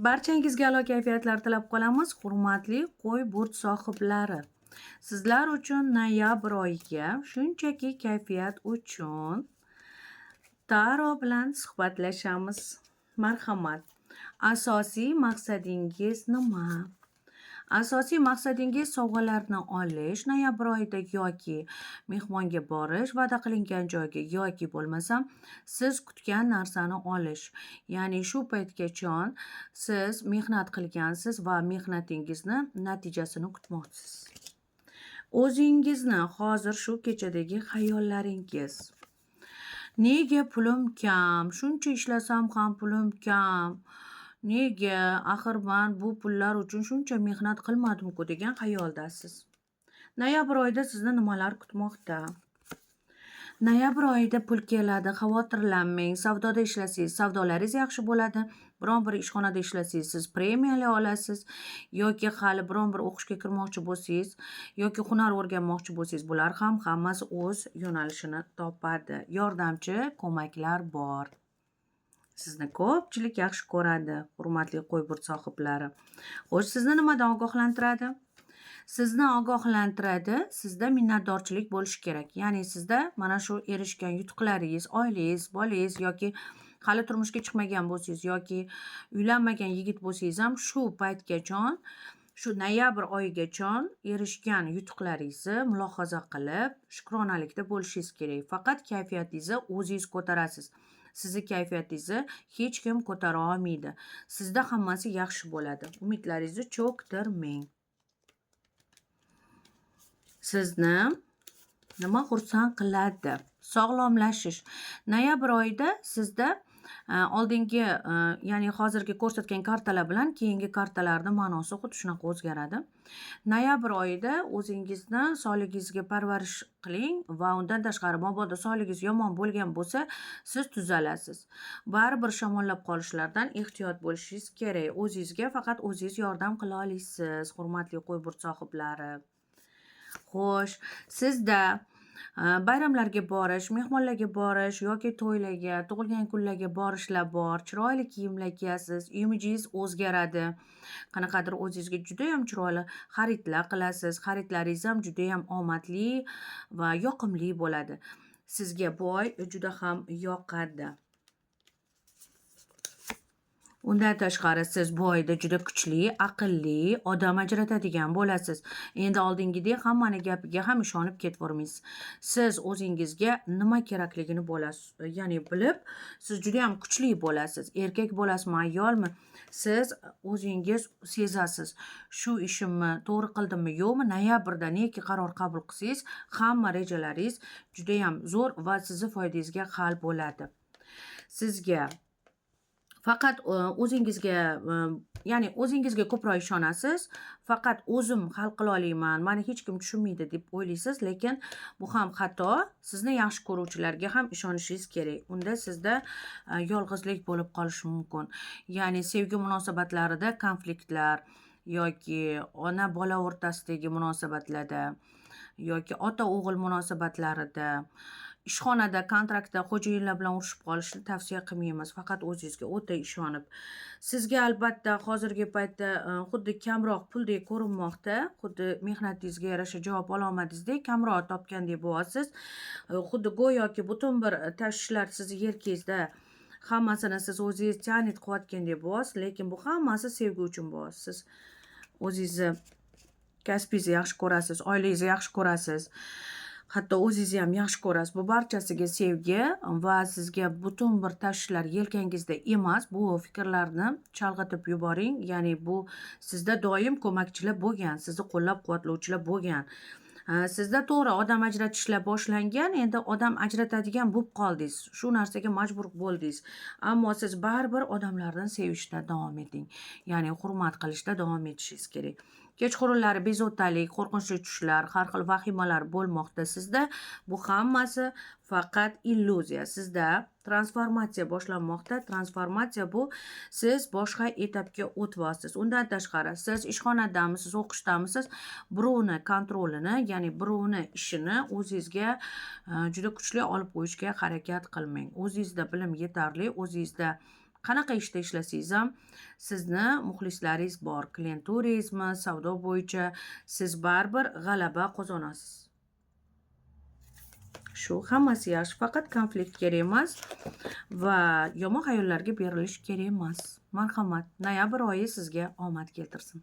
Barchangizga a'lo kayfiyatlar tilab qolamiz, hurmatli qo'y burch sohiblari. Sizlar uchun noyabr oyiga shunchaki kayfiyat uchun Taro bilan suhbatlashamiz. Marhamat. Asosiy maqsadingiz nima? Asosiy maqsadingiz sovg'alarni olish noyabr oyida yoki mehmonga borish, va'da qilingan joyga yoki bo'lmasam siz kutgan narsani olish. Ya'ni shu paytgacha siz mehnat qilgansiz va mehnatingizni natijasini kutmoqchisiz. O'zingizni hozir shu kechadagi xayollaringiz. Nega pulim kam? Shuncha ishlasam ham pulim kam. Nega? Axir men bu pullar uchun shuncha mehnat qilmadim-ku degan xayoldasiz. Noyabr oyida sizni nimalar kutmoqda? Noyabr oyida pul keladi, xavotirlanmang. Savdoda ishlasangiz, savdolaringiz yaxshi bo'ladi. Biron bir ishxonada ishlasangiz, siz premiyalar olasiz yoki hali biron bir o'qishga kirmoqchi bo'lsangiz yoki hunar o'rganmoqchi bo'lsangiz, bular ham hammasi o'z yo'nalishini topadi. Yordamchi, ko'maklar bor. Sizni ko'pchilik yaxshi ko'radi, hurmatli qo'y burch sohiblari. Xo'sh, sizni nimadan ogohlantiradi? Sizni ogohlantiradi, sizda minnatdorchilik bo'lishi kerak. Ya'ni sizda mana shu erishgan yutuqlaringiz, oilangiz, bolangiz yoki hali turmushga chiqmagan bo'lsangiz yoki uylanmagan yigit bo'lsangiz ham shu paytgacha, shu noyabr oyigacha erishgan yutuqlaringizni mulohaza qilib, shukronalikda bo'lishingiz kerak. Faqat kayfiyatingizni o'zingiz ko'tarasiz. Sizni kayfiyatingizni hech kim ko'tara olmaydi. Sizda hammasi yaxshi bo'ladi. Umidlaringizni cho'ktirmang. Sizni nima xursand qiladi? Sog'lomlashish. Noyabr oyida sizda oldingi, ya'ni hozirgi ko'rsatgan kartalar bilan keyingi kartalarning ma'nosi xuddi shunaqa o'zgaradi. Noyabr oyida o'zingizni sog'ligingizga parvarish qiling va undan tashqari mabodo sog'ligingiz yomon bo'lgan bo'lsa, siz tuzalasiz. Baribir shamollab qolishlardan ehtiyot bo'lishingiz kerak. O'zingizga faqat o'zingiz yordam qila olasiz, hurmatli qo'y burch sohiblari. Xo'sh, sizda bayramlarga borish, mehmonlarga borish yoki to'ylarga, tug'ilgan kunlarga borishlar bor. Chiroyli kiyimlar kiyasiz, imidjingiz o'zgaradi. Qanaqadir o'zingizga juda ham chiroyli xaridlar qilasiz. Xaridlaringiz ham juda ham omadli va yoqimli bo'ladi. Sizga bu oy juda ham yoqadi. Undan tashqari siz bu oyda juda kuchli, aqlli odam ajratadigan bo'lasiz. Endi oldingidek hammani gapiga ham ishonib ketavermaysiz. Siz o'zingizga nima kerakligini ya'ni bilib, siz juda ham kuchli bo'lasiz. Erkak bo'lasizmi, ayolmi? Siz o'zingiz sezasiz. Shu ishimni to'g'ri qildimmi, yo'qmi? Noyabrda neki qaror qabul qilsangiz, hamma rejalaringiz juda ham zo'r va sizni foydangizga hal bo'ladi. Sizga faqat o'zingizga, ya'ni o'zingizga ko'proq ishonasiz. Faqat o'zim hal qila olaman, meni hech kim tushunmaydi deb o'ylaysiz, lekin bu ham xato. Sizni yaxshi ko'ruvchilarga ham ishonishingiz kerak. Unda sizda yolg'izlik bo'lib qolishi mumkin. Ya'ni sevgi munosabatlarida konfliktlar yoki ona bola o'rtasidagi munosabatlarda yoki ota o'g'il munosabatlarida, ishxonada, kontraktda xo'jayinlar bilan urushib qolishni tavsiya qilmaymiz. Faqat o'zingizga o'ta ishonib. Sizga albatta hozirgi paytda xuddi kamroq puldek ko'rinmoqda, xuddi mehnatingizga yarasha javob ololmadingizdek, kamroq topgandek bo'lyapsiz. Xuddi go'yoki butun bir tashvishlar sizni yelkangizda, hammasini siz o'zingiz ta'nit qilayotgandek bo'lyapsiz, lekin bu hammasi sevgi uchun bo'lyapsiz. Siz o'zingizni kasbingizni yaxshi ko'rasiz, oilangizni yaxshi ko'rasiz. Hatto o'zingizni ham yaxshi ko'rasiz. Bu barchasiga sevgi va sizga butun bir tashvishlar yelkangizda emas, bu fikrlarni chalg'itib yuboring. Ya'ni bu sizda doim ko'makchilar bo'lgan, sizni qo'llab-quvvatlovchilar bo'lgan. Sizda to'g'ri odam ajratishlar boshlangan, endi odam ajratadigan bo'lib qoldingiz. Shu narsaga majbur bo'ldingiz. Ammo siz baribir odamlarni sevishda davom eting. Ya'ni hurmat qilishda davom etishingiz kerak. Kechqurunlari bezovtalik, qo'rqinchli tushlar, har xil vahimalar bo'lmoqda sizda. Bu hammasi faqat illyuziya. Sizda transformatsiya boshlanmoqda. Transformatsiya bu siz boshqa etapga o'tyapsiz. Undan tashqari siz ishxonadamisiz, o'qishdamisiz, birovni kontrolini, ya'ni birovni ishini o'zingizga juda kuchli olib qo'yishga harakat qilmang. O'zingizda bilim yetarli, o'zingizda qanaqa ishda ishlasangiz ham sizni muxlislaringiz bor, klienturingizmi, savdo bo'yicha siz baribir g'alaba qozonasiz. Shu hammasi yaxshi, faqat konflikt kerak emas va yomon xayollarga berilish kerak emas. Marhamat, noyabr oyi sizga omad keltirsin.